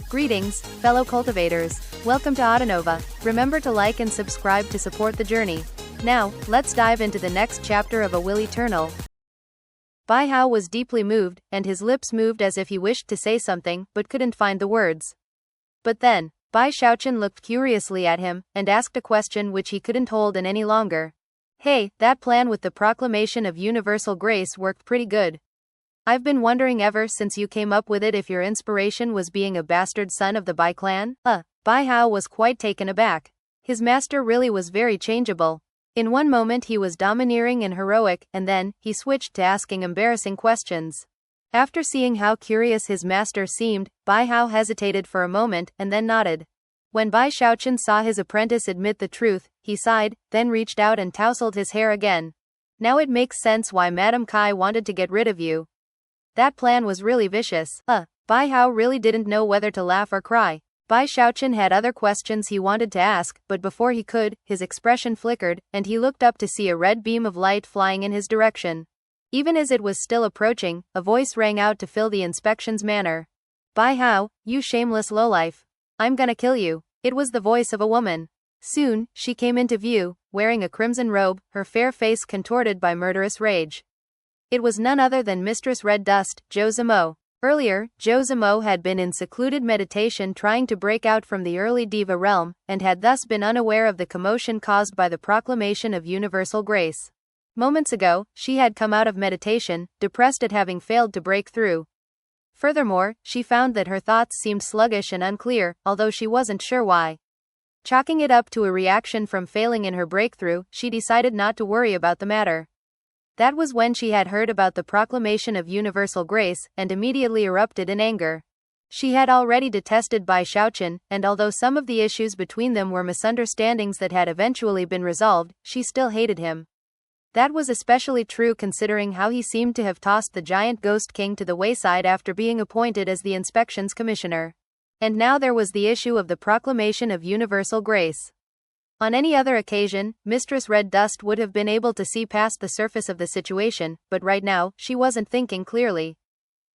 Greetings, fellow cultivators. Welcome to Autonova. Remember to like and subscribe to support the journey. Now, let's dive into the next chapter of A Will Eternal. Bai Hao was deeply moved, and his lips moved as if he wished to say something, but couldn't find the words. But then, Bai Xiaochun looked curiously at him, and asked a question which he couldn't hold in any longer. Hey, that plan with the proclamation of universal grace worked pretty good. I've been wondering ever since you came up with it if your inspiration was being a bastard son of the Bai clan. Bai Hao was quite taken aback. His master really was very changeable. In one moment he was domineering and heroic, and then, he switched to asking embarrassing questions. After seeing how curious his master seemed, Bai Hao hesitated for a moment, and then nodded. When Bai Xiaochun saw his apprentice admit the truth, he sighed, then reached out and tousled his hair again. Now it makes sense why Madame Kai wanted to get rid of you. That plan was really vicious. Bai Hao really didn't know whether to laugh or cry. Bai Xiaochun had other questions he wanted to ask, but before he could, his expression flickered, and he looked up to see a red beam of light flying in his direction. Even as it was still approaching, a voice rang out to fill the inspection's manner. Bai Hao, you shameless lowlife. I'm gonna kill you. It was the voice of a woman. Soon, she came into view, wearing a crimson robe, her fair face contorted by murderous rage. It was none other than Mistress Red Dust, Zhou Zimo. Earlier, Zhou Zimo had been in secluded meditation trying to break out from the early Diva realm, and had thus been unaware of the commotion caused by the proclamation of universal grace. Moments ago, she had come out of meditation, depressed at having failed to break through. Furthermore, she found that her thoughts seemed sluggish and unclear, although she wasn't sure why. Chalking it up to a reaction from failing in her breakthrough, she decided not to worry about the matter. That was when she had heard about the proclamation of universal grace, and immediately erupted in anger. She had already detested Bai Xiaochun, and although some of the issues between them were misunderstandings that had eventually been resolved, she still hated him. That was especially true considering how he seemed to have tossed the giant Ghost King to the wayside after being appointed as the inspections commissioner. And now there was the issue of the proclamation of universal grace. On any other occasion, Mistress Red Dust would have been able to see past the surface of the situation, but right now, she wasn't thinking clearly.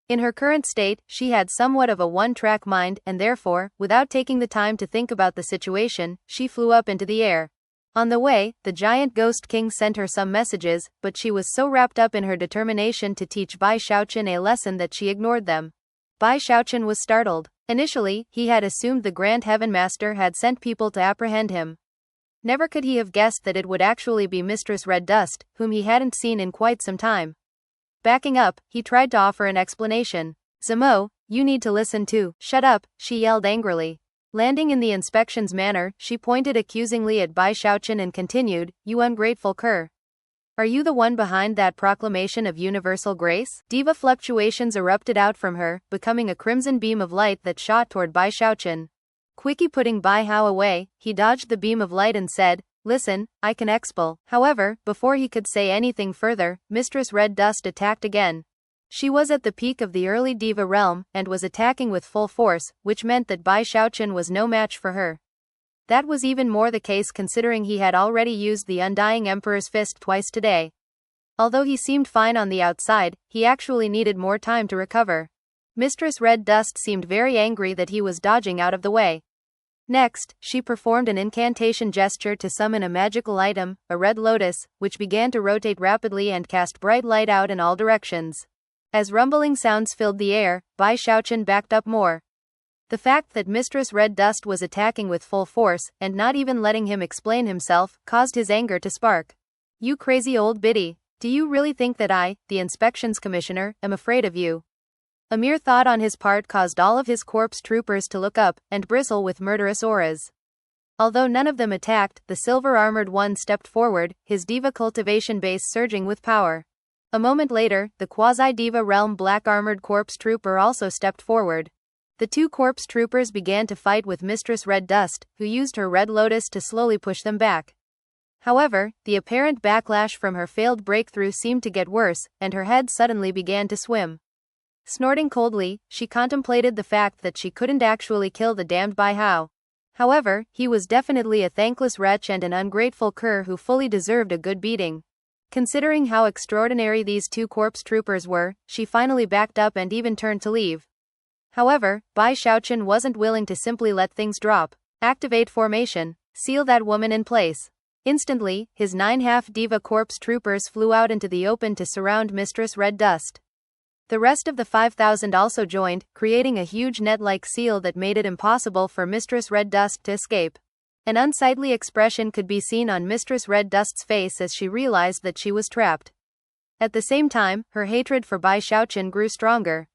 In her current state, she had somewhat of a one-track mind, and therefore, without taking the time to think about the situation, she flew up into the air. On the way, the giant Ghost King sent her some messages, but she was so wrapped up in her determination to teach Bai Xiaochun a lesson that she ignored them. Bai Xiaochun was startled. Initially, he had assumed the Grand Heavenmaster had sent people to apprehend him. Never could he have guessed that it would actually be Mistress Red Dust, whom he hadn't seen in quite some time. Backing up, he tried to offer an explanation. Zimo, you need to listen too. Shut up, she yelled angrily. Landing in the inspection's manner, she pointed accusingly at Bai Xiaochun and continued, you ungrateful cur. Are you the one behind that proclamation of universal grace? Diva fluctuations erupted out from her, becoming a crimson beam of light that shot toward Bai Xiaochun. Quickly putting Bai Hao away, he dodged the beam of light and said, listen, I can expel. However, before he could say anything further, Mistress Red Dust attacked again. She was at the peak of the early Diva realm, and was attacking with full force, which meant that Bai Xiaochun was no match for her. That was even more the case considering he had already used the Undying Emperor's Fist twice today. Although he seemed fine on the outside, he actually needed more time to recover. Mistress Red Dust seemed very angry that he was dodging out of the way. Next, she performed an incantation gesture to summon a magical item, a red lotus, which began to rotate rapidly and cast bright light out in all directions. As rumbling sounds filled the air, Bai Xiaochun backed up more. The fact that Mistress Red Dust was attacking with full force, and not even letting him explain himself, caused his anger to spark. You crazy old biddy, do you really think that I, the inspections commissioner, am afraid of you? A mere thought on his part caused all of his corpse troopers to look up, and bristle with murderous auras. Although none of them attacked, the silver-armored one stepped forward, his diva cultivation base surging with power. A moment later, the quasi-diva realm black-armored corpse trooper also stepped forward. The two corpse troopers began to fight with Mistress Red Dust, who used her red lotus to slowly push them back. However, the apparent backlash from her failed breakthrough seemed to get worse, and her head suddenly began to swim. Snorting coldly, she contemplated the fact that she couldn't actually kill the damned Bai Hao. However, he was definitely a thankless wretch and an ungrateful cur who fully deserved a good beating. Considering how extraordinary these two corpse troopers were, she finally backed up and even turned to leave. However, Bai Xiaochun wasn't willing to simply let things drop. Activate formation. Seal that woman in place. Instantly, his 9 half-diva corpse troopers flew out into the open to surround Mistress Red Dust. The rest of the 5,000 also joined, creating a huge net-like seal that made it impossible for Mistress Red Dust to escape. An unsightly expression could be seen on Mistress Red Dust's face as she realized that she was trapped. At the same time, her hatred for Bai Xiaochun grew stronger.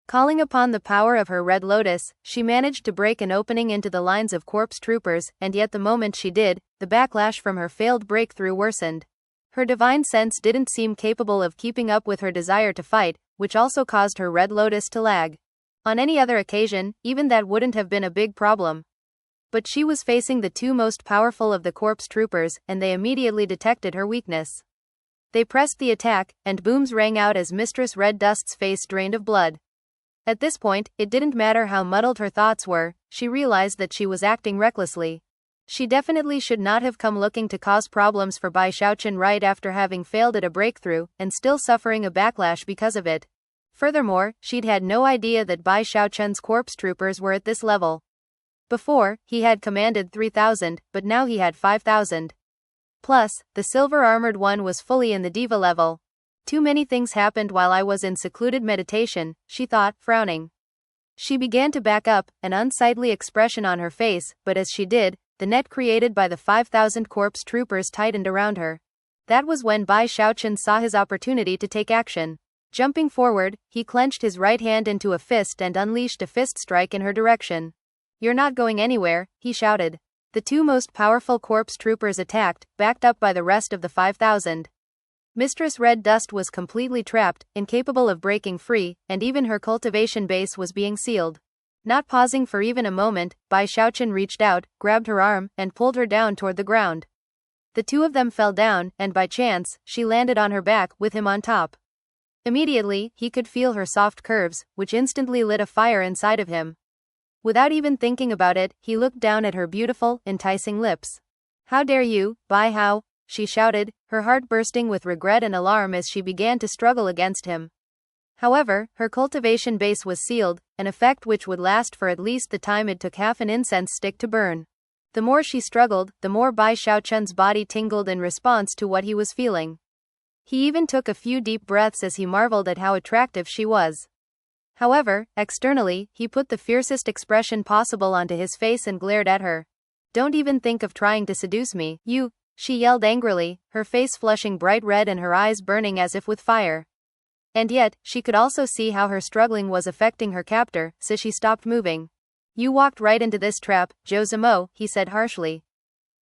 Calling upon the power of her Red Lotus, she managed to break an opening into the lines of corpse troopers, and yet the moment she did, the backlash from her failed breakthrough worsened. Her divine sense didn't seem capable of keeping up with her desire to fight, which also caused her Red Lotus to lag. On any other occasion, even that wouldn't have been a big problem. But she was facing the 2 most powerful of the corpse troopers, and they immediately detected her weakness. They pressed the attack, and booms rang out as Mistress Red Dust's face drained of blood. At this point, it didn't matter how muddled her thoughts were, she realized that she was acting recklessly. She definitely should not have come looking to cause problems for Bai Xiaochun right after having failed at a breakthrough, and still suffering a backlash because of it. Furthermore, she'd had no idea that Bai Xiaochun's corpse troopers were at this level. Before, he had commanded 3,000, but now he had 5,000. Plus, the silver-armored one was fully in the diva level. Too many things happened while I was in secluded meditation, she thought, frowning. She began to back up, an unsightly expression on her face, but as she did, the net created by the 5,000 corpse troopers tightened around her. That was when Bai Xiaochun saw his opportunity to take action. Jumping forward, he clenched his right hand into a fist and unleashed a fist strike in her direction. "You're not going anywhere," he shouted. The 2 most powerful corpse troopers attacked, backed up by the rest of the 5,000. Mistress Red Dust was completely trapped, incapable of breaking free, and even her cultivation base was being sealed. Not pausing for even a moment, Bai Xiaochun reached out, grabbed her arm, and pulled her down toward the ground. The 2 of them fell down, and by chance, she landed on her back, with him on top. Immediately, he could feel her soft curves, which instantly lit a fire inside of him. Without even thinking about it, he looked down at her beautiful, enticing lips. "How dare you, Bai Hao?" she shouted, her heart bursting with regret and alarm as she began to struggle against him. However, her cultivation base was sealed, an effect which would last for at least the time it took half an incense stick to burn. The more she struggled, the more Bai Xiaochun's body tingled in response to what he was feeling. He even took a few deep breaths as he marveled at how attractive she was. However, externally, he put the fiercest expression possible onto his face and glared at her. "Don't even think of trying to seduce me, you," she yelled angrily, her face flushing bright red and her eyes burning as if with fire. And yet, she could also see how her struggling was affecting her captor, so she stopped moving. "You walked right into this trap, Zhou Zimo," he said harshly.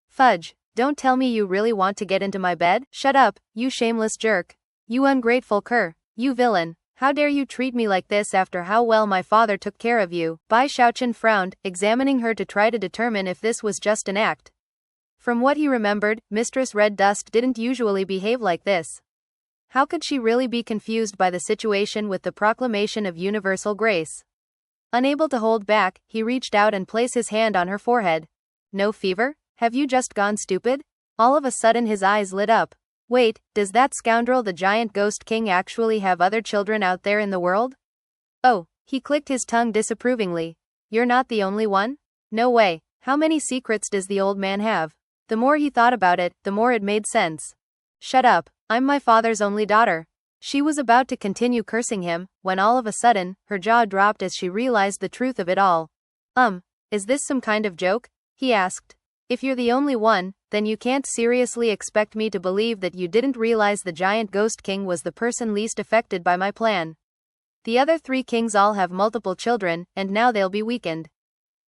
"Fudge, don't tell me you really want to get into my bed? Shut up, you shameless jerk. You ungrateful cur. You villain. How dare you treat me like this after how well my father took care of you?" Bai Xiaochun frowned, examining her to try to determine if this was just an act. From what he remembered, Mistress Red Dust didn't usually behave like this. How could she really be confused by the situation with the proclamation of universal grace? Unable to hold back, he reached out and placed his hand on her forehead. "No fever? Have you just gone stupid?" All of a sudden his eyes lit up. "Wait, does that scoundrel the giant ghost king actually have other children out there in the world?" "Oh," he clicked his tongue disapprovingly. "You're not the only one? No way. How many secrets does the old man have?" The more he thought about it, the more it made sense. "Shut up, I'm my father's only daughter." She was about to continue cursing him, when all of a sudden, her jaw dropped as she realized the truth of it all. Is this some kind of joke?" he asked. "If you're the only one, then you can't seriously expect me to believe that you didn't realize the giant ghost king was the person least affected by my plan. The other 3 kings all have multiple children, and now they'll be weakened.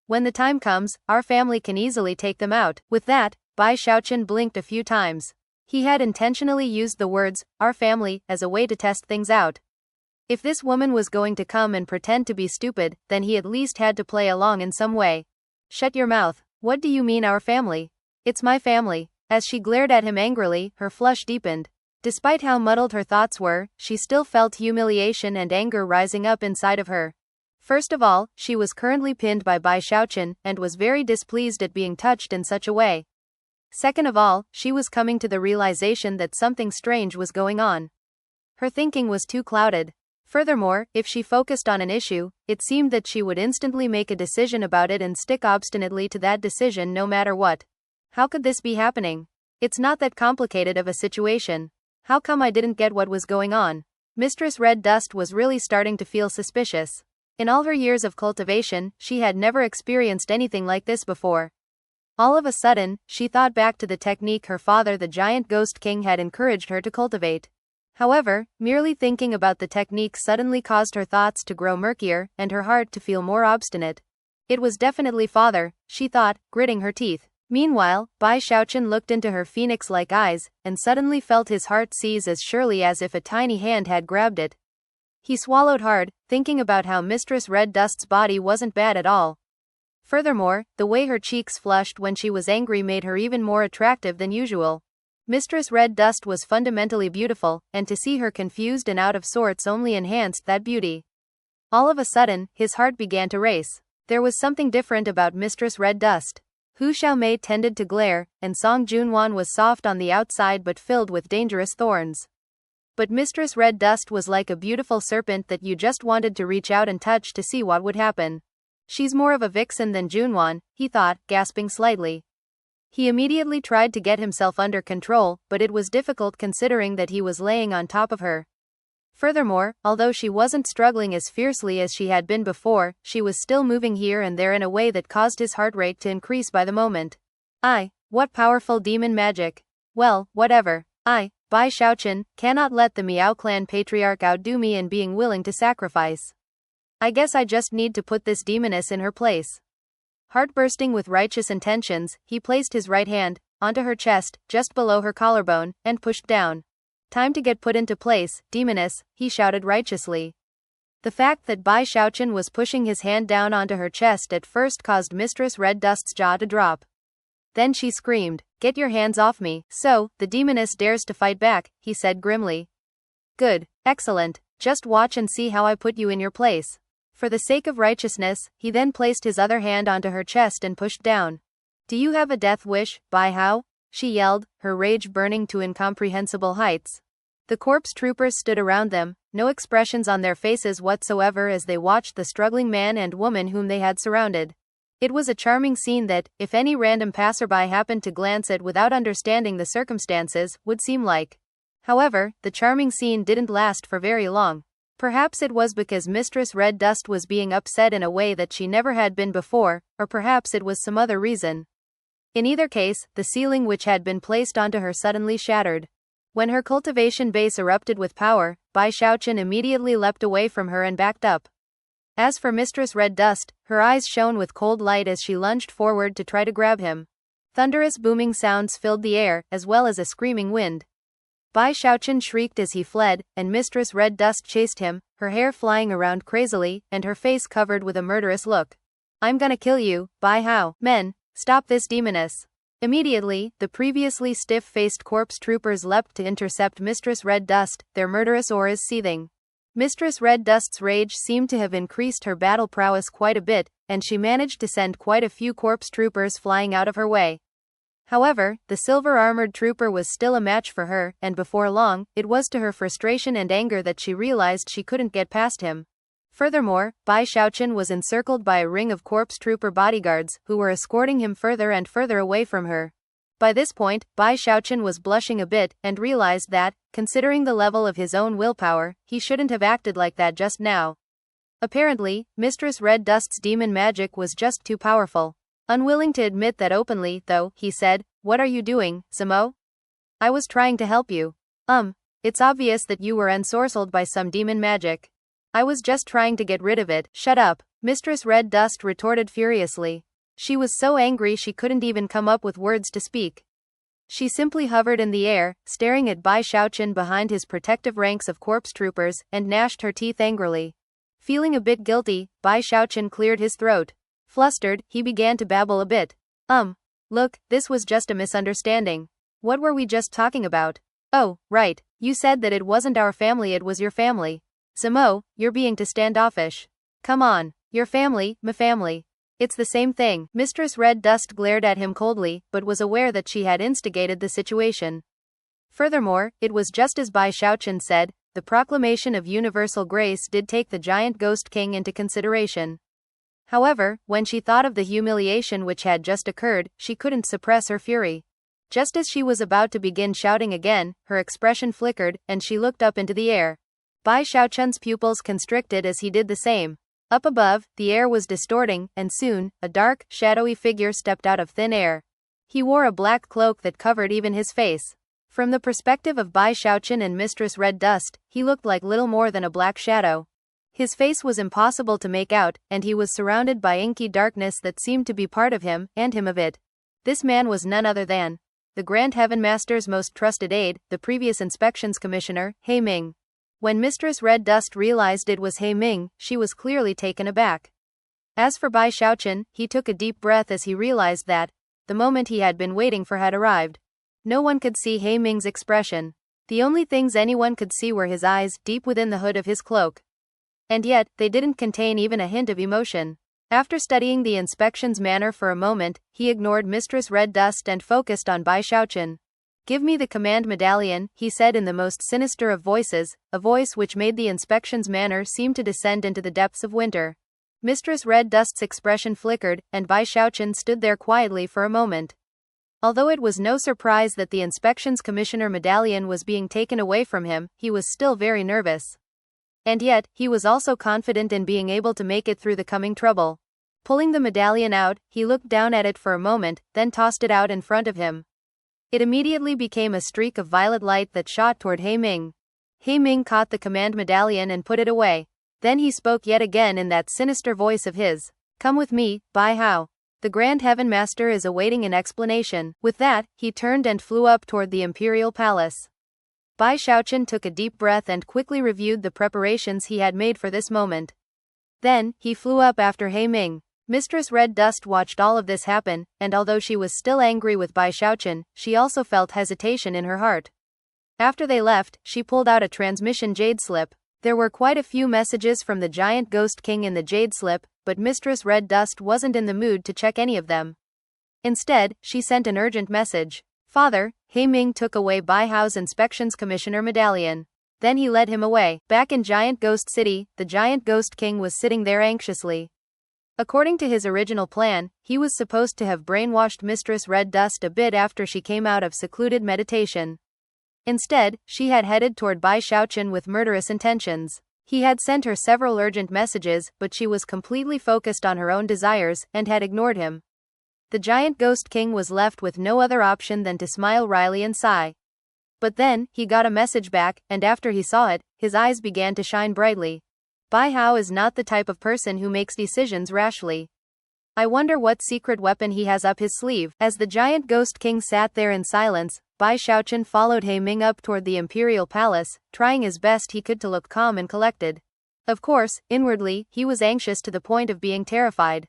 When the time comes, our family can easily take them out." With that, Bai Xiaochun blinked a few times. He had intentionally used the words, "our family," as a way to test things out. If this woman was going to come and pretend to be stupid, then he at least had to play along in some way. "Shut your mouth. What do you mean our family? It's my family." As she glared at him angrily, her flush deepened. Despite how muddled her thoughts were, she still felt humiliation and anger rising up inside of her. First of all, she was currently pinned by Bai Xiaochun, and was very displeased at being touched in such a way. Second of all, she was coming to the realization that something strange was going on. Her thinking was too clouded. Furthermore, if she focused on an issue, it seemed that she would instantly make a decision about it and stick obstinately to that decision no matter what. How could this be happening? It's not that complicated of a situation. How come I didn't get what was going on? Mistress Red Dust was really starting to feel suspicious. In all her years of cultivation, she had never experienced anything like this before. All of a sudden, she thought back to the technique her father, the giant ghost king, had encouraged her to cultivate. However, merely thinking about the technique suddenly caused her thoughts to grow murkier, and her heart to feel more obstinate. It was definitely father, she thought, gritting her teeth. Meanwhile, Bai Xiaochun looked into her phoenix-like eyes, and suddenly felt his heart seize as surely as if a tiny hand had grabbed it. He swallowed hard, thinking about how Mistress Red Dust's body wasn't bad at all. Furthermore, the way her cheeks flushed when she was angry made her even more attractive than usual. Mistress Red Dust was fundamentally beautiful, and to see her confused and out of sorts only enhanced that beauty. All of a sudden, his heart began to race. There was something different about Mistress Red Dust. Hu Xiaomei tended to glare, and Song Junwan was soft on the outside but filled with dangerous thorns. But Mistress Red Dust was like a beautiful serpent that you just wanted to reach out and touch to see what would happen. She's more of a vixen than Junwan, he thought, gasping slightly. He immediately tried to get himself under control, but it was difficult considering that he was laying on top of her. Furthermore, although she wasn't struggling as fiercely as she had been before, she was still moving here and there in a way that caused his heart rate to increase by the moment. What powerful demon magic. Well, whatever. Bai Xiaochun, cannot let the Miao clan patriarch outdo me in being willing to sacrifice. I guess I just need to put this demoness in her place. Heart bursting with righteous intentions, he placed his right hand onto her chest, just below her collarbone, and pushed down. Time to get put into place, demoness, he shouted righteously. The fact that Bai Xiaochun was pushing his hand down onto her chest at first caused Mistress Red Dust's jaw to drop. Then she screamed, "Get your hands off me!" "So, the demoness dares to fight back," he said grimly. "Good, excellent, just watch and see how I put you in your place." For the sake of righteousness, he then placed his other hand onto her chest and pushed down. "Do you have a death wish, Bai Hao?" she yelled, her rage burning to incomprehensible heights. The corpse troopers stood around them, no expressions on their faces whatsoever as they watched the struggling man and woman whom they had surrounded. It was a charming scene that, if any random passerby happened to glance at without understanding the circumstances, would seem like. However, the charming scene didn't last for very long. Perhaps it was because Mistress Red Dust was being upset in a way that she never had been before, or perhaps it was some other reason. In either case, the ceiling which had been placed onto her suddenly shattered. When her cultivation base erupted with power, Bai Xiaochun immediately leapt away from her and backed up. As for Mistress Red Dust, her eyes shone with cold light as she lunged forward to try to grab him. Thunderous booming sounds filled the air, as well as a screaming wind. Bai Xiaochun shrieked as he fled, and Mistress Red Dust chased him, her hair flying around crazily, and her face covered with a murderous look. "I'm gonna kill you, Bai Hao. Men, stop this demoness." Immediately, the previously stiff-faced corpse troopers leapt to intercept Mistress Red Dust, their murderous auras seething. Mistress Red Dust's rage seemed to have increased her battle prowess quite a bit, and she managed to send quite a few corpse troopers flying out of her way. However, the silver-armored trooper was still a match for her, and before long, it was to her frustration and anger that she realized she couldn't get past him. Furthermore, Bai Xiaochun was encircled by a ring of corpse trooper bodyguards, who were escorting him further and further away from her. By this point, Bai Xiaochun was blushing a bit, and realized that, considering the level of his own willpower, he shouldn't have acted like that just now. Apparently, Mistress Red Dust's demon magic was just too powerful. Unwilling to admit that openly, though, he said, "What are you doing, Zemo?" "I was trying to help you." It's obvious that you were ensorcelled by some demon magic." "I was just trying to get rid of it." "Shut up," Mistress Red Dust retorted furiously. She was so angry she couldn't even come up with words to speak. She simply hovered in the air, staring at Bai Xiaochun behind his protective ranks of corpse troopers, and gnashed her teeth angrily. Feeling a bit guilty, Bai Xiaochun cleared his throat. Flustered, he began to babble a bit. Look, this was just a misunderstanding. What were we just talking about?" "Oh, right, you said that it wasn't our family, it was your family. Zemo, you're being too standoffish. Come on, your family, my family. It's the same thing." Mistress Red Dust glared at him coldly, but was aware that she had instigated the situation. Furthermore, it was just as Bai Xiaochun said, the proclamation of universal grace did take the giant ghost king into consideration. However, when she thought of the humiliation which had just occurred, she couldn't suppress her fury. Just as she was about to begin shouting again, her expression flickered, and she looked up into the air. Bai Xiaochun's pupils constricted as he did the same. Up above, the air was distorting, and soon, a dark, shadowy figure stepped out of thin air. He wore a black cloak that covered even his face. From the perspective of Bai Xiaochun and Mistress Red Dust, he looked like little more than a black shadow. His face was impossible to make out, and he was surrounded by inky darkness that seemed to be part of him, and him of it. This man was none other than the Grand Heavenmaster's most trusted aide, the previous inspections commissioner, He Ming. When Mistress Red Dust realized it was He Ming, she was clearly taken aback. As for Bai Xiaochun, he took a deep breath as he realized that the moment he had been waiting for had arrived. No one could see He Ming's expression. The only things anyone could see were his eyes, deep within the hood of his cloak. And yet, they didn't contain even a hint of emotion. After studying the inspection's manner for a moment, he ignored Mistress Red Dust and focused on Bai Xiaochun. "Give me the command medallion," he said in the most sinister of voices, a voice which made the inspection's manner seem to descend into the depths of winter. Mistress Red Dust's expression flickered, and Bai Xiaochun stood there quietly for a moment. Although it was no surprise that the inspection's commissioner medallion was being taken away from him, he was still very nervous. And yet, he was also confident in being able to make it through the coming trouble. Pulling the medallion out, he looked down at it for a moment, then tossed it out in front of him. It immediately became a streak of violet light that shot toward He Ming. He Ming caught the command medallion and put it away. Then he spoke yet again in that sinister voice of his. "Come with me, Bai Hao. The Grand Heavenmaster is awaiting an explanation." With that, he turned and flew up toward the Imperial Palace. Bai Xiaochun took a deep breath and quickly reviewed the preparations he had made for this moment. Then, he flew up after He Ming. Mistress Red Dust watched all of this happen, and although she was still angry with Bai Xiaochun, she also felt hesitation in her heart. After they left, she pulled out a transmission jade slip. There were quite a few messages from the giant ghost king in the jade slip, but Mistress Red Dust wasn't in the mood to check any of them. Instead, she sent an urgent message. "Father, He Ming took away Bai Hao's inspections commissioner medallion. Then he led him away." Back in Giant Ghost City, the giant ghost king was sitting there anxiously. According to his original plan, he was supposed to have brainwashed Mistress Red Dust a bit after she came out of secluded meditation. Instead, she had headed toward Bai Xiaochun with murderous intentions. He had sent her several urgent messages, but she was completely focused on her own desires, and had ignored him. The giant ghost king was left with no other option than to smile wryly and sigh. But then, he got a message back, and after he saw it, his eyes began to shine brightly. Bai Hao is not the type of person who makes decisions rashly. I wonder what secret weapon he has up his sleeve. As the giant ghost king sat there in silence, Bai Xiaochun followed He Ming up toward the imperial palace, trying as best he could to look calm and collected. Of course, inwardly, he was anxious to the point of being terrified.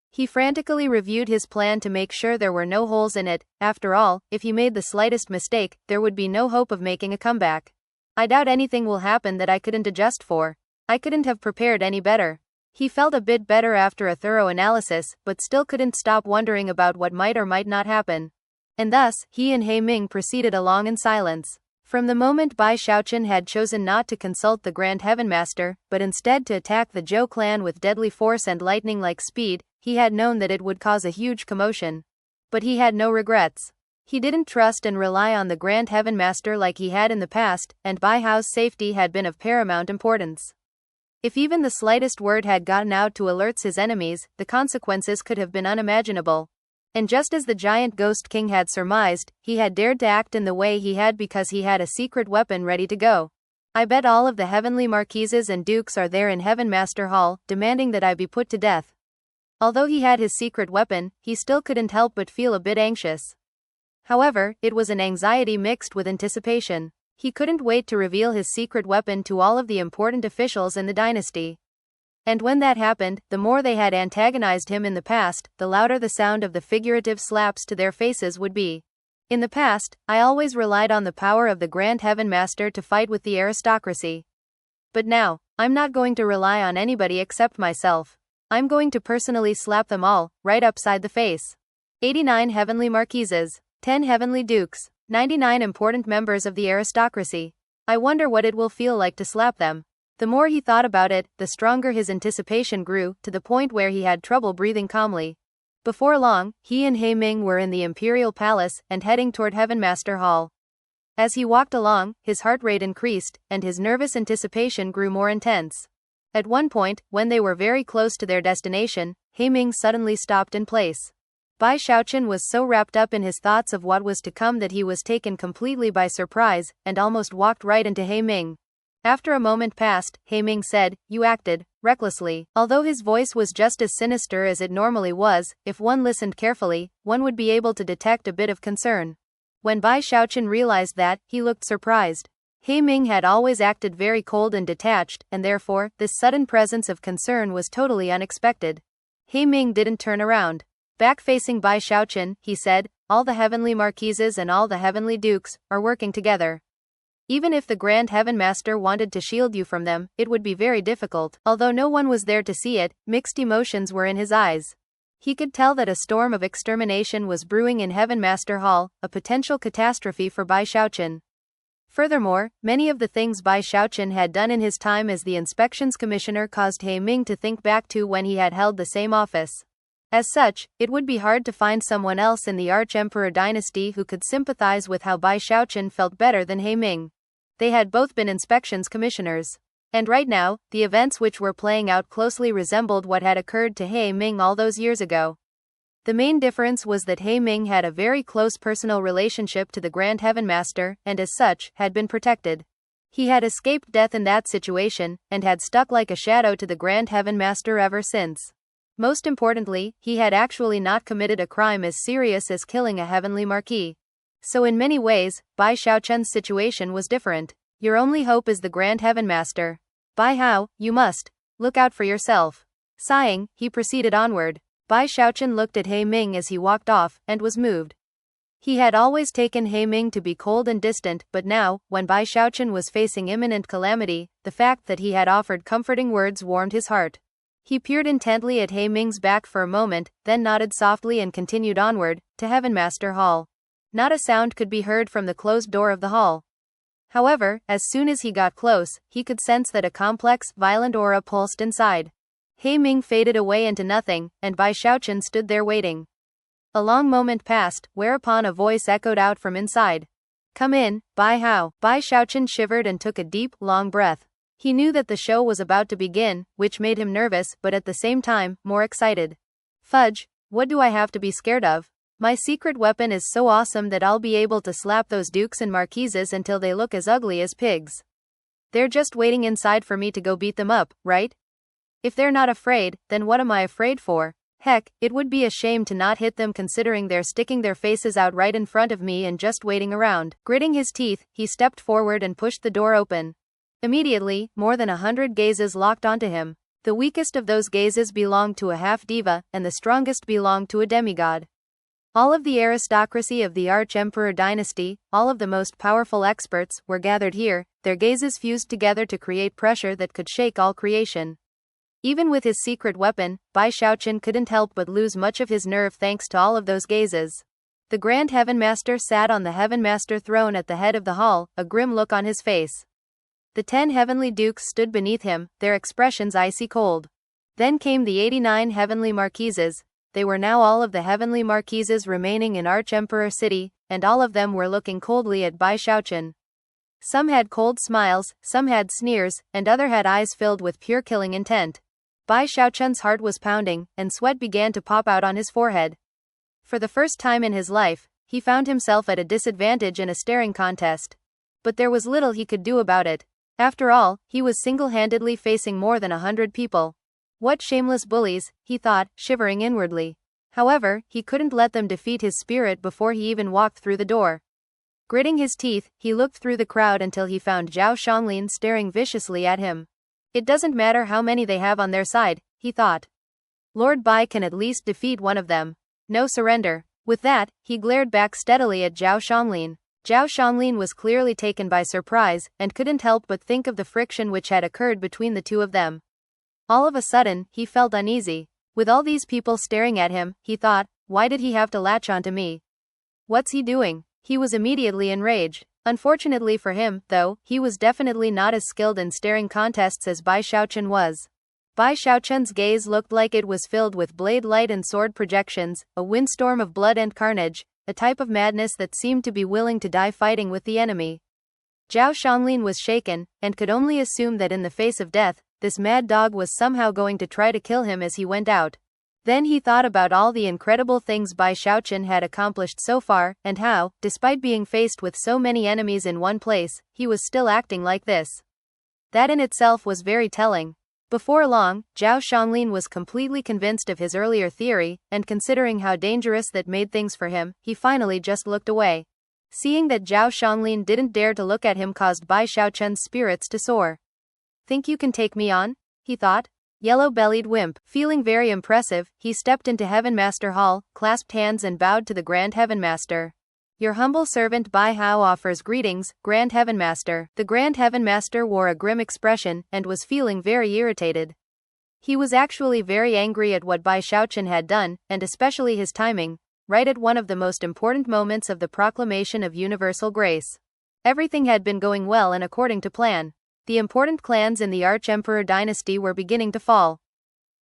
He frantically reviewed his plan to make sure there were no holes in it. After all, if he made the slightest mistake, there would be no hope of making a comeback. I doubt anything will happen that I couldn't adjust for. I couldn't have prepared any better. He felt a bit better after a thorough analysis, but still couldn't stop wondering about what might or might not happen. And thus, he and He Ming proceeded along in silence. From the moment Bai Xiaochun had chosen not to consult the Grand Heavenmaster, but instead to attack the Zhou clan with deadly force and lightning-like speed, he had known that it would cause a huge commotion. But he had no regrets. He didn't trust and rely on the Grand Heavenmaster like he had in the past, and Bai Hao's safety had been of paramount importance. If even the slightest word had gotten out to alert his enemies, the consequences could have been unimaginable. And just as the giant ghost king had surmised, he had dared to act in the way he had because he had a secret weapon ready to go. I bet all of the heavenly marquises and dukes are there in Heavenmaster Hall, demanding that I be put to death. Although he had his secret weapon, he still couldn't help but feel a bit anxious. However, it was an anxiety mixed with anticipation. He couldn't wait to reveal his secret weapon to all of the important officials in the dynasty. And when that happened, the more they had antagonized him in the past, the louder the sound of the figurative slaps to their faces would be. In the past, I always relied on the power of the Grand Heavenmaster to fight with the aristocracy. But now, I'm not going to rely on anybody except myself. I'm going to personally slap them all, right upside the face. 89 heavenly marquises, 10 heavenly dukes, 99 important members of the aristocracy. I wonder what it will feel like to slap them. The more he thought about it, the stronger his anticipation grew, to the point where he had trouble breathing calmly. Before long, he and He Ming were in the Imperial Palace and heading toward Heavenmaster Hall. As he walked along, his heart rate increased, and his nervous anticipation grew more intense. At one point, when they were very close to their destination, He Ming suddenly stopped in place. Bai Xiaochun was so wrapped up in his thoughts of what was to come that he was taken completely by surprise, and almost walked right into He Ming. After a moment passed, He Ming said, "You acted recklessly." Although his voice was just as sinister as it normally was, if one listened carefully, one would be able to detect a bit of concern. When Bai Xiaochun realized that, he looked surprised. He Ming had always acted very cold and detached, and therefore, this sudden presence of concern was totally unexpected. He Ming didn't turn around. Back-facing Bai Xiaochun, he said, "All the heavenly marquises and all the heavenly dukes are working together. Even if the Grand Heavenmaster wanted to shield you from them, it would be very difficult." Although no one was there to see it, mixed emotions were in his eyes. He could tell that a storm of extermination was brewing in Heavenmaster Hall, a potential catastrophe for Bai Xiaochun. Furthermore, many of the things Bai Xiaochun had done in his time as the inspections commissioner caused He Ming to think back to when he had held the same office. As such, it would be hard to find someone else in the Arch-Emperor dynasty who could sympathize with how Bai Xiaochun felt better than He Ming. They had both been inspections commissioners. And right now, the events which were playing out closely resembled what had occurred to He Ming all those years ago. The main difference was that He Ming had a very close personal relationship to the Grand Heavenmaster, and as such, had been protected. He had escaped death in that situation, and had stuck like a shadow to the Grand Heavenmaster ever since. Most importantly, he had actually not committed a crime as serious as killing a heavenly marquis. So in many ways, Bai Xiaochun's situation was different. Your only hope is the Grand Heavenmaster. Bai Hao, you must look out for yourself. Sighing, he proceeded onward. Bai Xiaochun looked at He Ming as he walked off, and was moved. He had always taken He Ming to be cold and distant, but now, when Bai Xiaochun was facing imminent calamity, the fact that he had offered comforting words warmed his heart. He peered intently at He Ming's back for a moment, then nodded softly and continued onward, to Heavenmaster Hall. Not a sound could be heard from the closed door of the hall. However, as soon as he got close, he could sense that a complex, violent aura pulsed inside. He Ming faded away into nothing, and Bai Xiaochun stood there waiting. A long moment passed, whereupon a voice echoed out from inside. "Come in, Bai Hao." Bai Xiaochun shivered and took a deep, long breath. He knew that the show was about to begin, which made him nervous, but at the same time, more excited. Fudge, what do I have to be scared of? My secret weapon is so awesome that I'll be able to slap those dukes and marquises until they look as ugly as pigs. They're just waiting inside for me to go beat them up, right? If they're not afraid, then what am I afraid for? Heck, it would be a shame to not hit them considering they're sticking their faces out right in front of me and just waiting around. Gritting his teeth, he stepped forward and pushed the door open. Immediately, more than 100 gazes locked onto him. The weakest of those gazes belonged to a half-diva, and the strongest belonged to a demigod. All of the aristocracy of the Arch-Emperor dynasty, all of the most powerful experts, were gathered here, their gazes fused together to create pressure that could shake all creation. Even with his secret weapon, Bai Xiaochun couldn't help but lose much of his nerve thanks to all of those gazes. The Grand Heavenmaster sat on the Heavenmaster throne at the head of the hall, a grim look on his face. The 10 heavenly dukes stood beneath him, their expressions icy cold. Then came the 89 heavenly marquises. They were now all of the heavenly marquises remaining in Arch-Emperor City, and all of them were looking coldly at Bai Xiaochun. Some had cold smiles, some had sneers, and other had eyes filled with pure killing intent. Bai Xiaochun's heart was pounding, and sweat began to pop out on his forehead. For the first time in his life, he found himself at a disadvantage in a staring contest. But there was little he could do about it. After all, he was single-handedly facing more than 100 people. What shameless bullies, he thought, shivering inwardly. However, he couldn't let them defeat his spirit before he even walked through the door. Gritting his teeth, he looked through the crowd until he found Zhao Xianglin staring viciously at him. It doesn't matter how many they have on their side, he thought. Lord Bai can at least defeat one of them. No surrender. With that, he glared back steadily at Zhao Xianglin. Zhao Xianglin was clearly taken by surprise, and couldn't help but think of the friction which had occurred between the two of them. All of a sudden, he felt uneasy. With all these people staring at him, he thought, why did he have to latch onto me? What's he doing? He was immediately enraged. Unfortunately for him, though, he was definitely not as skilled in staring contests as Bai Xiaochun was. Bai Xiaochun's gaze looked like it was filled with blade light and sword projections, a windstorm of blood and carnage, a type of madness that seemed to be willing to die fighting with the enemy. Zhao Xianglin was shaken, and could only assume that in the face of death, this mad dog was somehow going to try to kill him as he went out. Then he thought about all the incredible things Bai Xiaochun had accomplished so far, and how, despite being faced with so many enemies in one place, he was still acting like this. That in itself was very telling. Before long, Zhao Xianglin was completely convinced of his earlier theory, and considering how dangerous that made things for him, he finally just looked away. Seeing that Zhao Xianglin didn't dare to look at him caused Bai Xiaochun's spirits to soar. "Think you can take me on?" he thought. Yellow-bellied wimp. Feeling very impressive, he stepped into Heavenmaster Hall, clasped hands and bowed to the Grand Heavenmaster. "Your humble servant Bai Hao offers greetings, Grand Heavenmaster." The Grand Heavenmaster wore a grim expression, and was feeling very irritated. He was actually very angry at what Bai Xiaochun had done, and especially his timing, right at one of the most important moments of the proclamation of universal grace. Everything had been going well and according to plan. The important clans in the Arch-Emperor dynasty were beginning to fall.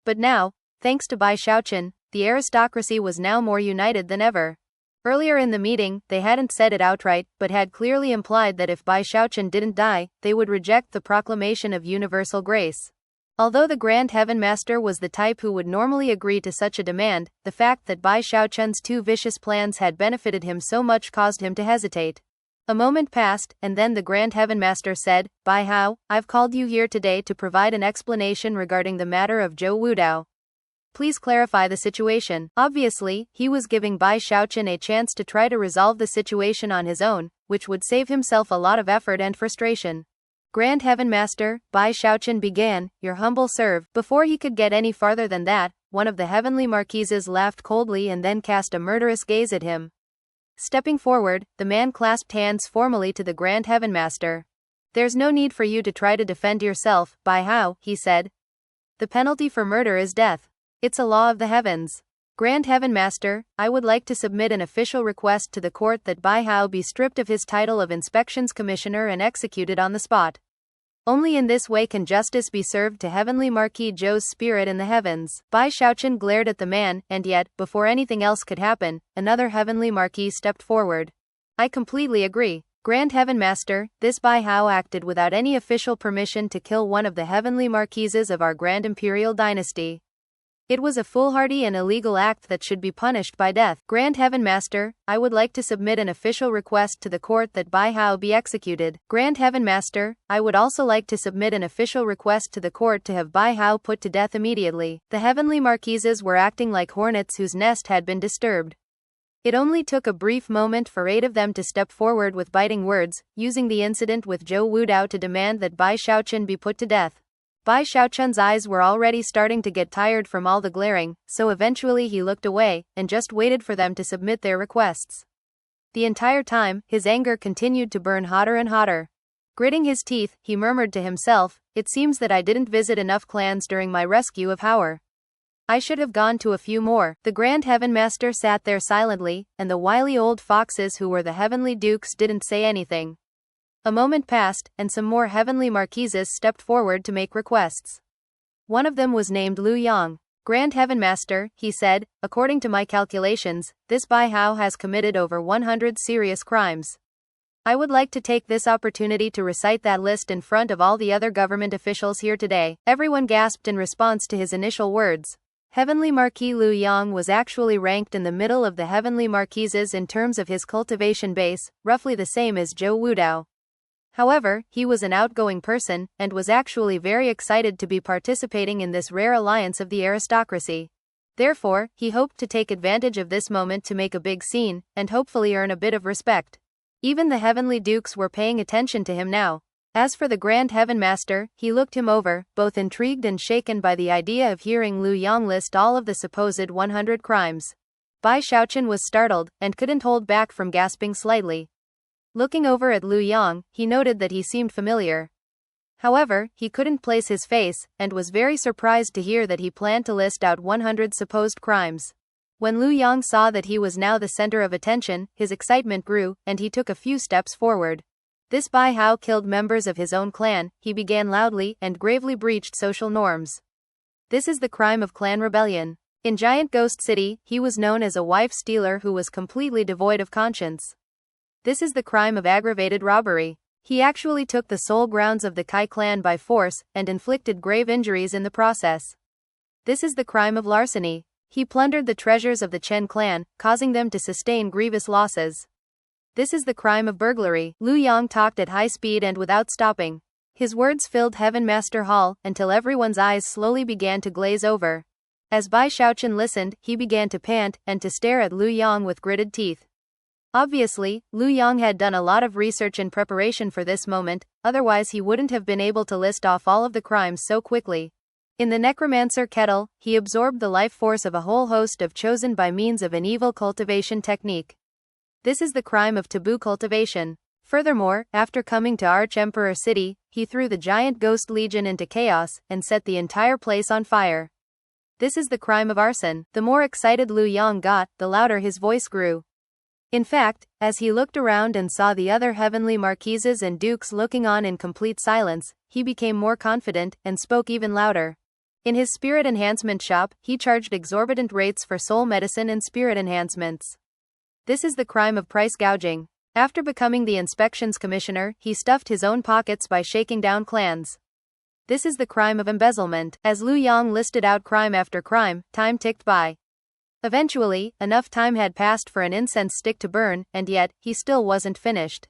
But now, thanks to Bai Xiaochun, the aristocracy was now more united than ever. Earlier in the meeting, they hadn't said it outright, but had clearly implied that if Bai Xiaochun didn't die, they would reject the proclamation of universal grace. Although the Grand Heavenmaster was the type who would normally agree to such a demand, the fact that Bai Xiaochun's two vicious plans had benefited him so much caused him to hesitate. A moment passed, and then the Grand Heavenmaster said, "Bai Hao, I've called you here today to provide an explanation regarding the matter of Zhou Wudao. Please clarify the situation." Obviously, he was giving Bai Xiaochun a chance to try to resolve the situation on his own, which would save himself a lot of effort and frustration. "Grand Heavenmaster," Bai Xiaochun began, "your humble serve." Before he could get any farther than that, one of the heavenly marquises laughed coldly and then cast a murderous gaze at him. Stepping forward, the man clasped hands formally to the Grand Heavenmaster. "There's no need for you to try to defend yourself, Bai Hao," he said. "The penalty for murder is death. It's a law of the heavens. Grand Heavenmaster, I would like to submit an official request to the court that Bai Hao be stripped of his title of Inspections Commissioner and executed on the spot. Only in this way can justice be served to Heavenly Marquis Zhou's spirit in the heavens." Bai Xiaochun glared at the man, and yet, before anything else could happen, another Heavenly Marquis stepped forward. "I completely agree. Grand Heavenmaster, this Bai Hao acted without any official permission to kill one of the Heavenly Marquises of our Grand Imperial dynasty. It was a foolhardy and illegal act that should be punished by death. Grand Heavenmaster, I would like to submit an official request to the court that Bai Hao be executed. Grand Heavenmaster, I would also like to submit an official request to the court to have Bai Hao put to death immediately." The Heavenly Marquises were acting like hornets whose nest had been disturbed. It only took a brief moment for 8 of them to step forward with biting words, using the incident with Zhou Wudao to demand that Bai Xiaochun be put to death. Bai Xiaochun's eyes were already starting to get tired from all the glaring, so eventually he looked away, and just waited for them to submit their requests. The entire time, his anger continued to burn hotter and hotter. Gritting his teeth, he murmured to himself, "It seems that I didn't visit enough clans during my rescue of Howard. I should have gone to a few more." The Grand Heavenmaster sat there silently, and the wily old foxes who were the Heavenly Dukes didn't say anything. A moment passed, and some more Heavenly Marquises stepped forward to make requests. One of them was named Lu Yang. "Grand Heavenmaster," he said, "according to my calculations, this Bai Hao has committed over 100 serious crimes. I would like to take this opportunity to recite that list in front of all the other government officials here today." Everyone gasped in response to his initial words. Heavenly Marquis Lu Yang was actually ranked in the middle of the Heavenly Marquises in terms of his cultivation base, roughly the same as Zhou Wudao. However, he was an outgoing person, and was actually very excited to be participating in this rare alliance of the aristocracy. Therefore, he hoped to take advantage of this moment to make a big scene, and hopefully earn a bit of respect. Even the Heavenly Dukes were paying attention to him now. As for the Grand Heavenmaster, he looked him over, both intrigued and shaken by the idea of hearing Lu Yang list all of the supposed 100 crimes. Bai Xiaochun was startled, and couldn't hold back from gasping slightly. Looking over at Lu Yang, he noted that he seemed familiar. However, he couldn't place his face, and was very surprised to hear that he planned to list out 100 supposed crimes. When Lu Yang saw that he was now the center of attention, his excitement grew, and he took a few steps forward. This Bai Hao killed members of his own clan, he began loudly and gravely breached social norms. This is the crime of clan rebellion. In Giant Ghost City, he was known as a wife stealer who was completely devoid of conscience. This is the crime of aggravated robbery. He actually took the sole grounds of the Kai clan by force and inflicted grave injuries in the process. This is the crime of larceny. He plundered the treasures of the Chen clan, causing them to sustain grievous losses. This is the crime of burglary. Lu Yang talked at high speed and without stopping. His words filled Heavenmaster Hall until everyone's eyes slowly began to glaze over. As Bai Xiaochun listened, he began to pant and to stare at Lu Yang with gritted teeth. Obviously, Lu Yang had done a lot of research in preparation for this moment, otherwise he wouldn't have been able to list off all of the crimes so quickly. In the necromancer kettle, he absorbed the life force of a whole host of chosen by means of an evil cultivation technique. This is the crime of taboo cultivation. Furthermore, after coming to Arch-Emperor City, he threw the giant ghost legion into chaos and set the entire place on fire. This is the crime of arson. The more excited Lu Yang got, the louder his voice grew. In fact, as he looked around and saw the other heavenly marquises and dukes looking on in complete silence, he became more confident and spoke even louder. In his spirit enhancement shop, he charged exorbitant rates for soul medicine and spirit enhancements. This is the crime of price gouging. After becoming the inspections commissioner, he stuffed his own pockets by shaking down clans. This is the crime of embezzlement. As Lu Yang listed out crime after crime, time ticked by. Eventually, enough time had passed for an incense stick to burn, and yet, he still wasn't finished.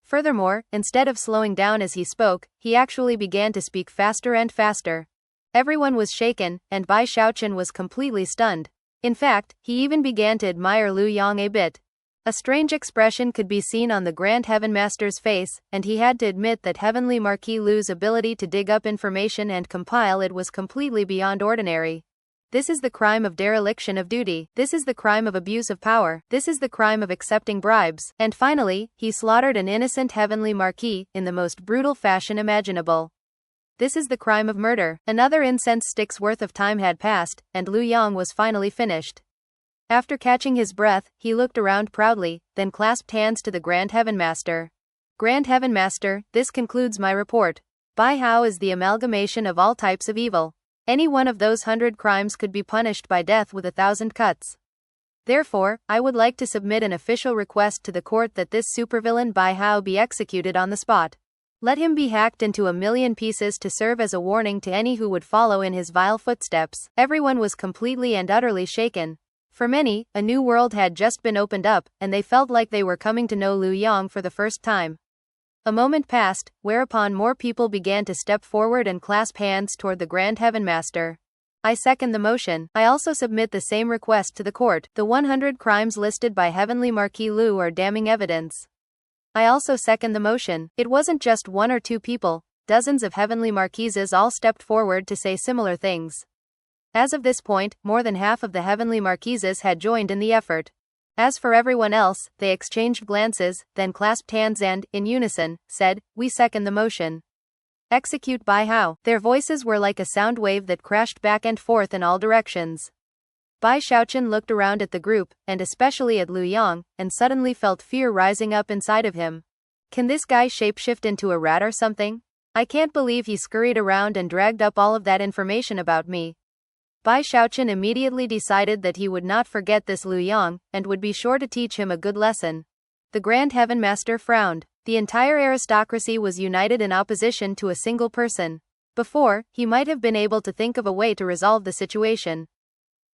Furthermore, instead of slowing down as he spoke, he actually began to speak faster and faster. Everyone was shaken, and Bai Xiaochun was completely stunned. In fact, he even began to admire Lu Yang a bit. A strange expression could be seen on the Grand Heavenmaster's face, and he had to admit that Heavenly Marquis Lu's ability to dig up information and compile it was completely beyond ordinary. This is the crime of dereliction of duty. This is the crime of abuse of power. This is the crime of accepting bribes. And finally, he slaughtered an innocent Heavenly Marquis in the most brutal fashion imaginable. This is the crime of murder. Another incense stick's worth of time had passed, and Lu Yang was finally finished. After catching his breath, he looked around proudly, then clasped hands to the Grand Heavenmaster. Grand Heavenmaster, this concludes my report. Bai Hao is the amalgamation of all types of evil. Any one of those 100 crimes could be punished by death with 1,000 cuts. Therefore, I would like to submit an official request to the court that this supervillain Bai Hao be executed on the spot. Let him be hacked into 1,000,000 pieces to serve as a warning to any who would follow in his vile footsteps. Everyone was completely and utterly shaken. For many, a new world had just been opened up, and they felt like they were coming to know Lu Yang for the first time. A moment passed, whereupon more people began to step forward and clasp hands toward the Grand Heavenmaster. I second the motion. I also submit the same request to the court. The 100 crimes listed by Heavenly Marquis Lu are damning evidence. I also second the motion. It wasn't just one or two people, dozens of Heavenly Marquises all stepped forward to say similar things. As of this point, more than half of the Heavenly Marquises had joined in the effort. As for everyone else, they exchanged glances, then clasped hands and, in unison, said, "We second the motion. Execute Bai Hao." Their voices were like a sound wave that crashed back and forth in all directions. Bai Xiaochun looked around at the group, and especially at Lu Yang, and suddenly felt fear rising up inside of him. Can this guy shapeshift into a rat or something? I can't believe he scurried around and dragged up all of that information about me. Bai Xiaochun immediately decided that he would not forget this Lu Yang, and would be sure to teach him a good lesson. The Grand Heavenmaster frowned. The entire aristocracy was united in opposition to a single person. Before, he might have been able to think of a way to resolve the situation.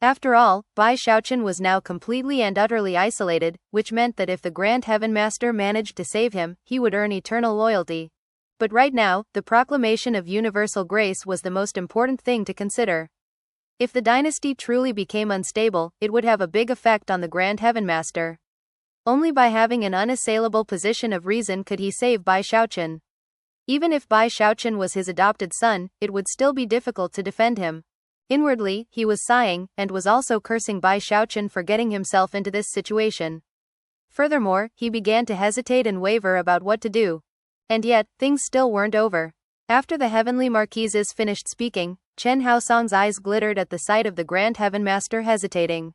After all, Bai Xiaochun was now completely and utterly isolated, which meant that if the Grand Heavenmaster managed to save him, he would earn eternal loyalty. But right now, the proclamation of universal grace was the most important thing to consider. If the dynasty truly became unstable, it would have a big effect on the Grand Heavenmaster. Only by having an unassailable position of reason could he save Bai Xiaochun. Even if Bai Xiaochun was his adopted son, it would still be difficult to defend him. Inwardly, he was sighing, and was also cursing Bai Xiaochun for getting himself into this situation. Furthermore, he began to hesitate and waver about what to do. And yet, things still weren't over. After the Heavenly Marquises finished speaking, Chen Haosong's eyes glittered at the sight of the Grand Heavenmaster hesitating.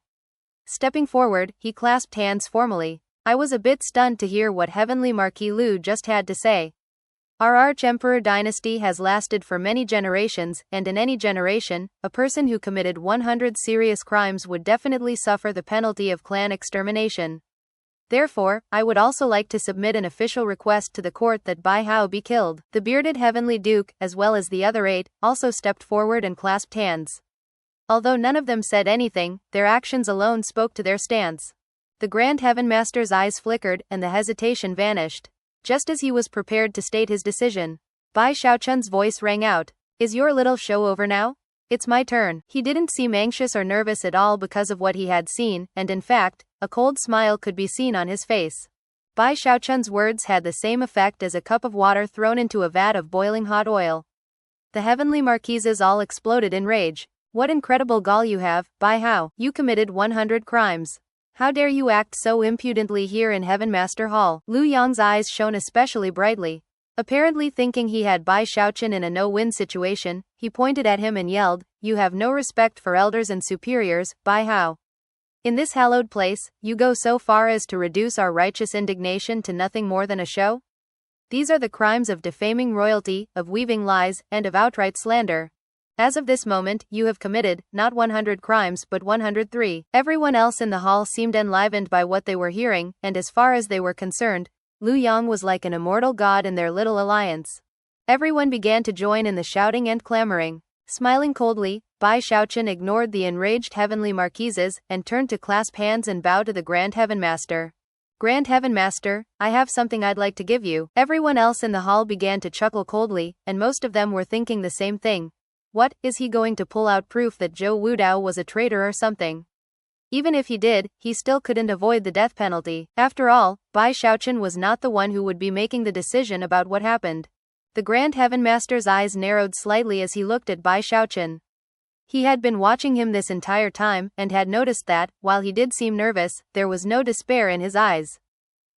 Stepping forward, he clasped hands formally. I was a bit stunned to hear what Heavenly Marquis Lu just had to say. Our Arch-Emperor dynasty has lasted for many generations, and in any generation, a person who committed 100 serious crimes would definitely suffer the penalty of clan extermination. Therefore, I would also like to submit an official request to the court that Bai Hao be killed. The bearded Heavenly Duke, as well as the other 8, also stepped forward and clasped hands. Although none of them said anything, their actions alone spoke to their stance. The Grand Heavenmaster's eyes flickered, and the hesitation vanished. Just as he was prepared to state his decision, Bai Xiaochun's voice rang out. Is your little show over now? It's my turn. He didn't seem anxious or nervous at all because of what he had seen, and in fact, a cold smile could be seen on his face. Bai Xiaochun's words had the same effect as a cup of water thrown into a vat of boiling hot oil. The Heavenly Marquises all exploded in rage. What incredible gall you have, Bai Hao. You committed 100 crimes. How dare you act so impudently here in Heavenmaster Hall? Lu Yang's eyes shone especially brightly. Apparently thinking he had Bai Xiaochun in a no-win situation, he pointed at him and yelled, "You have no respect for elders and superiors, Bai Hao. In this hallowed place, you go so far as to reduce our righteous indignation to nothing more than a show? These are the crimes of defaming royalty, of weaving lies, and of outright slander. As of this moment, you have committed, not 100 crimes but 103. Everyone else in the hall seemed enlivened by what they were hearing, and as far as they were concerned, Lu Yang was like an immortal god in their little alliance. Everyone began to join in the shouting and clamoring. Smiling coldly, Bai Xiaochun ignored the enraged Heavenly Marquises and turned to clasp hands and bow to the Grand Heavenmaster. Grand Heavenmaster, I have something I'd like to give you. Everyone else in the hall began to chuckle coldly, and most of them were thinking the same thing. What, is he going to pull out proof that Zhou Wudao was a traitor or something? Even if he did, he still couldn't avoid the death penalty. After all, Bai Xiaochun was not the one who would be making the decision about what happened. The Grand Heavenmaster's eyes narrowed slightly as he looked at Bai Xiaochun. He had been watching him this entire time, and had noticed that, while he did seem nervous, there was no despair in his eyes.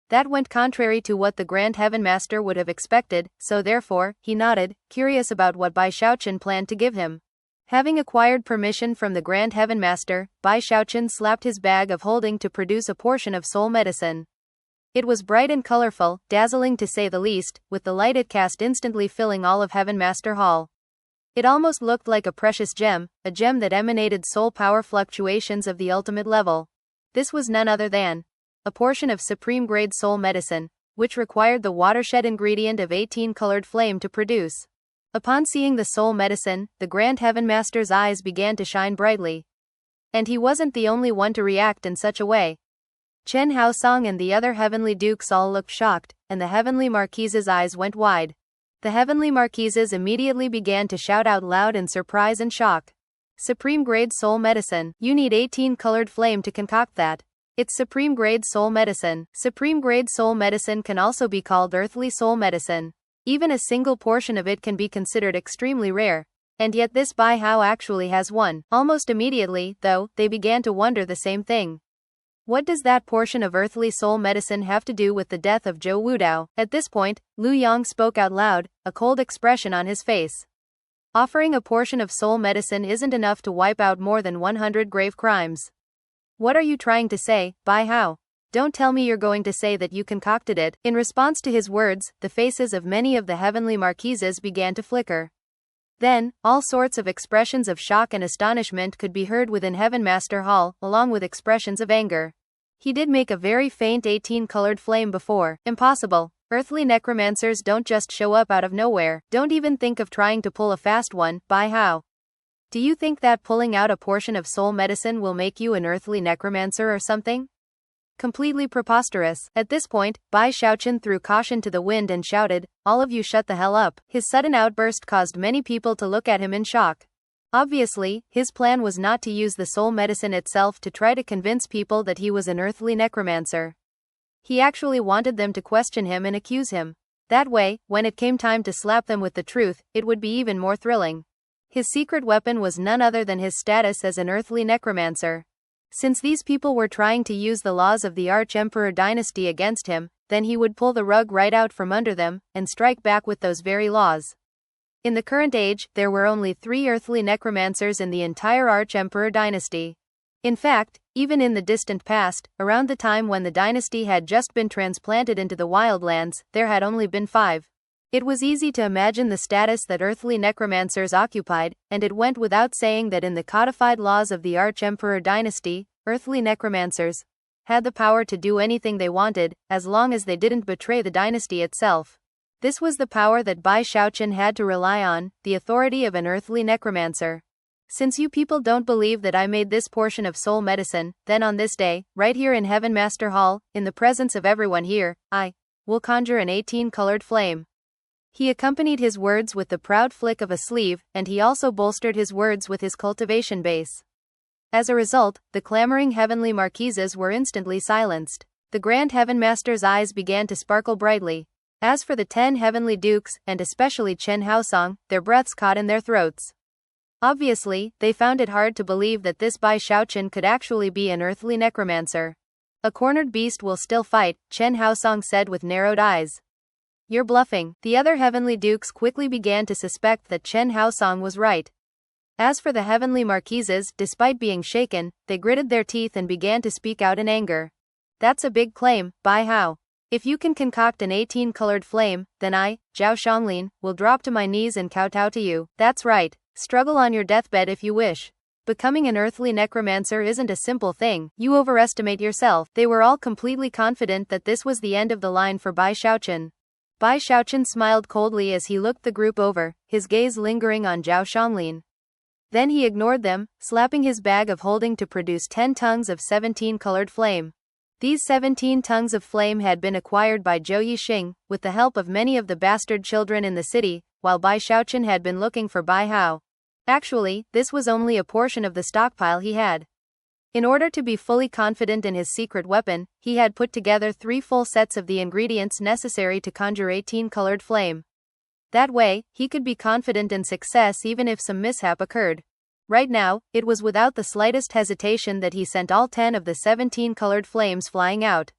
That went contrary to what the Grand Heavenmaster would have expected, so therefore, he nodded, curious about what Bai Xiaochun planned to give him. Having acquired permission from the Grand Heavenmaster, Bai Xiaochun slapped his bag of holding to produce a portion of soul medicine. It was bright and colorful, dazzling to say the least, with the light it cast instantly filling all of Heavenmaster Hall. It almost looked like a precious gem, a gem that emanated soul power fluctuations of the ultimate level. This was none other than a portion of supreme-grade soul medicine, which required the watershed ingredient of 18-colored flame to produce. Upon seeing the soul medicine, the Grand Heavenmaster's eyes began to shine brightly. And he wasn't the only one to react in such a way. Chen Haosong and the other heavenly dukes all looked shocked, and the heavenly marquise's eyes went wide. The heavenly marquises immediately began to shout out loud in surprise and shock. Supreme-grade soul medicine. You need 18-colored flame to concoct that. It's supreme-grade soul medicine. Supreme-grade soul medicine can also be called earthly soul medicine. Even a single portion of it can be considered extremely rare. And yet this Bai Hao actually has one. Almost immediately, though, they began to wonder the same thing. What does that portion of earthly soul medicine have to do with the death of Zhou Wudao? At this point, Lu Yang spoke out loud, a cold expression on his face. Offering a portion of soul medicine isn't enough to wipe out more than 100 grave crimes. What are you trying to say, Bai Hao? Don't tell me you're going to say that you concocted it. In response to his words, the faces of many of the heavenly marquises began to flicker. Then, all sorts of expressions of shock and astonishment could be heard within Heavenmaster Hall, along with expressions of anger. He did make a very faint 18-colored flame before. Impossible. Earthly necromancers don't just show up out of nowhere. Don't even think of trying to pull a fast one, Bai Hao. Do you think that pulling out a portion of soul medicine will make you an earthly necromancer or something? Completely preposterous. At this point, Bai Xiaochun threw caution to the wind and shouted, "All of you shut the hell up." His sudden outburst caused many people to look at him in shock. Obviously, his plan was not to use the soul medicine itself to try to convince people that he was an earthly necromancer. He actually wanted them to question him and accuse him. That way, when it came time to slap them with the truth, it would be even more thrilling. His secret weapon was none other than his status as an earthly necromancer. Since these people were trying to use the laws of the Arch-Emperor dynasty against him, then he would pull the rug right out from under them, and strike back with those very laws. In the current age, there were only 3 earthly necromancers in the entire Arch-Emperor dynasty. In fact, Even in the distant past, around the time when the dynasty had just been transplanted into the wildlands, there had only been 5. It was easy to imagine the status that earthly necromancers occupied, and it went without saying that in the codified laws of the Arch-Emperor dynasty, earthly necromancers had the power to do anything they wanted, as long as they didn't betray the dynasty itself. This was the power that Bai Xiaochun had to rely on, the authority of an earthly necromancer. Since you people don't believe that I made this portion of soul medicine, then on this day, right here in Heavenmaster Hall, in the presence of everyone here, I will conjure an 18-colored flame. He accompanied his words with the proud flick of a sleeve, and he also bolstered his words with his cultivation base. As a result, the clamoring heavenly marquises were instantly silenced. The Grand Heavenmaster's eyes began to sparkle brightly. As for the 10 heavenly dukes, and especially Chen Haosong, their breaths caught in their throats. Obviously, they found it hard to believe that this Bai Xiaochun could actually be an earthly necromancer. A cornered beast will still fight, Chen Haosong said with narrowed eyes. You're bluffing. The other heavenly dukes quickly began to suspect that Chen Haosong was right. As for the heavenly marquises, despite being shaken, they gritted their teeth and began to speak out in anger. That's a big claim, Bai Hao. If you can concoct an 18-colored flame, then I, Zhao Xianglin, will drop to my knees and kowtow to you. That's right. Struggle on your deathbed if you wish. Becoming an earthly necromancer isn't a simple thing. You overestimate yourself. They were all completely confident that this was the end of the line for Bai Xiaochun. Bai Xiaochun smiled coldly as he looked the group over, his gaze lingering on Zhao Xianglin. Then he ignored them, slapping his bag of holding to produce 10 tongues of 17-colored flame. These 17 tongues of flame had been acquired by Zhou Yixing, with the help of many of the bastard children in the city, while Bai Xiaochun had been looking for Bai Hao. Actually, this was only a portion of the stockpile he had. In order to be fully confident in his secret weapon, he had put together 3 full sets of the ingredients necessary to conjure 18-colored flame. That way, he could be confident in success even if some mishap occurred. Right now, it was without the slightest hesitation that he sent all 10 of the 17-colored flames flying out.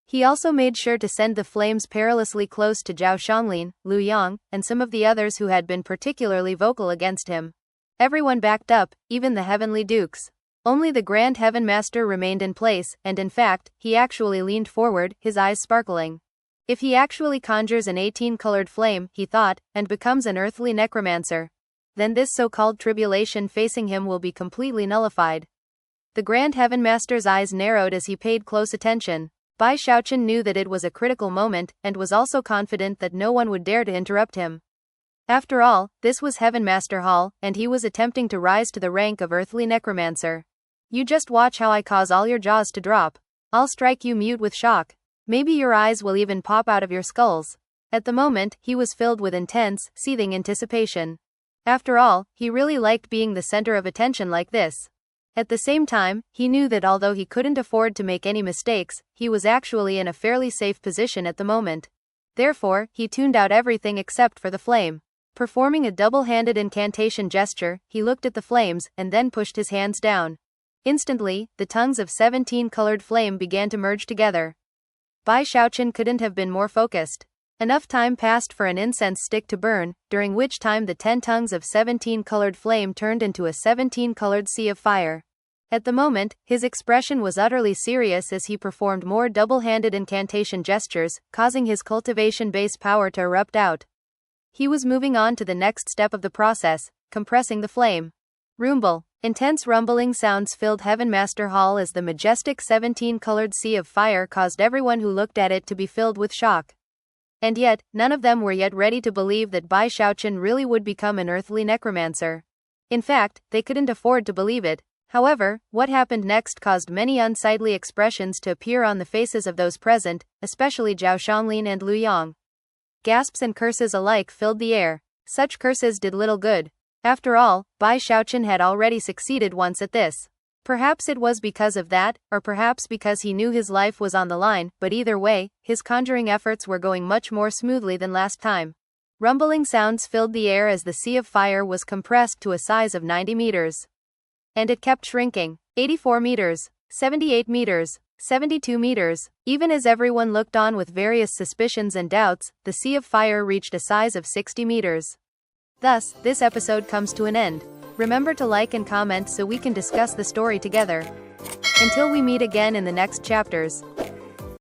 He also made sure to send the flames perilously close to Zhao Xianglin, Lu Yang, and some of the others who had been particularly vocal against him. Everyone backed up, even the heavenly dukes. Only the Grand Heavenmaster remained in place, and in fact, he actually leaned forward, his eyes sparkling. If he actually conjures an 18-colored flame, he thought, and becomes an earthly necromancer, then this so-called tribulation facing him will be completely nullified. The Grand Heavenmaster's eyes narrowed as he paid close attention. Bai Xiaochun knew that it was a critical moment, and was also confident that no one would dare to interrupt him. After all, this was Heavenmaster Hall, and he was attempting to rise to the rank of earthly necromancer. You just watch how I cause all your jaws to drop. I'll strike you mute with shock. Maybe your eyes will even pop out of your skulls. At the moment, he was filled with intense, seething anticipation. After all, he really liked being the center of attention like this. At the same time, he knew that although he couldn't afford to make any mistakes, he was actually in a fairly safe position at the moment. Therefore, he tuned out everything except for the flame. Performing a double-handed incantation gesture, he looked at the flames, and then pushed his hands down. Instantly, the tongues of 17-colored flame began to merge together. Bai Xiaochun couldn't have been more focused. Enough time passed for an incense stick to burn, during which time the 10 tongues of 17-colored flame turned into a 17-colored sea of fire. At the moment, his expression was utterly serious as he performed more double-handed incantation gestures, causing his cultivation base power to erupt out. He was moving on to the next step of the process, compressing the flame. Rumble. Intense rumbling sounds filled Heavenmaster Hall as the majestic 17-colored sea of fire caused everyone who looked at it to be filled with shock. And yet, none of them were yet ready to believe that Bai Xiaochun really would become an earthly necromancer. In fact, they couldn't afford to believe it. However, what happened next caused many unsightly expressions to appear on the faces of those present, especially Zhao Xianglin and Lu Yang. Gasps and curses alike filled the air. Such curses did little good. After all, Bai Xiaochun had already succeeded once at this. Perhaps it was because of that, or perhaps because he knew his life was on the line, but either way, his conjuring efforts were going much more smoothly than last time. Rumbling sounds filled the air as the sea of fire was compressed to a size of 90 meters. And it kept shrinking. 84 meters, 78 meters, 72 meters. Even as everyone looked on with various suspicions and doubts, the sea of fire reached a size of 60 meters. Thus, this episode comes to an end. Remember to like and comment so we can discuss the story together. Until we meet again in the next chapters.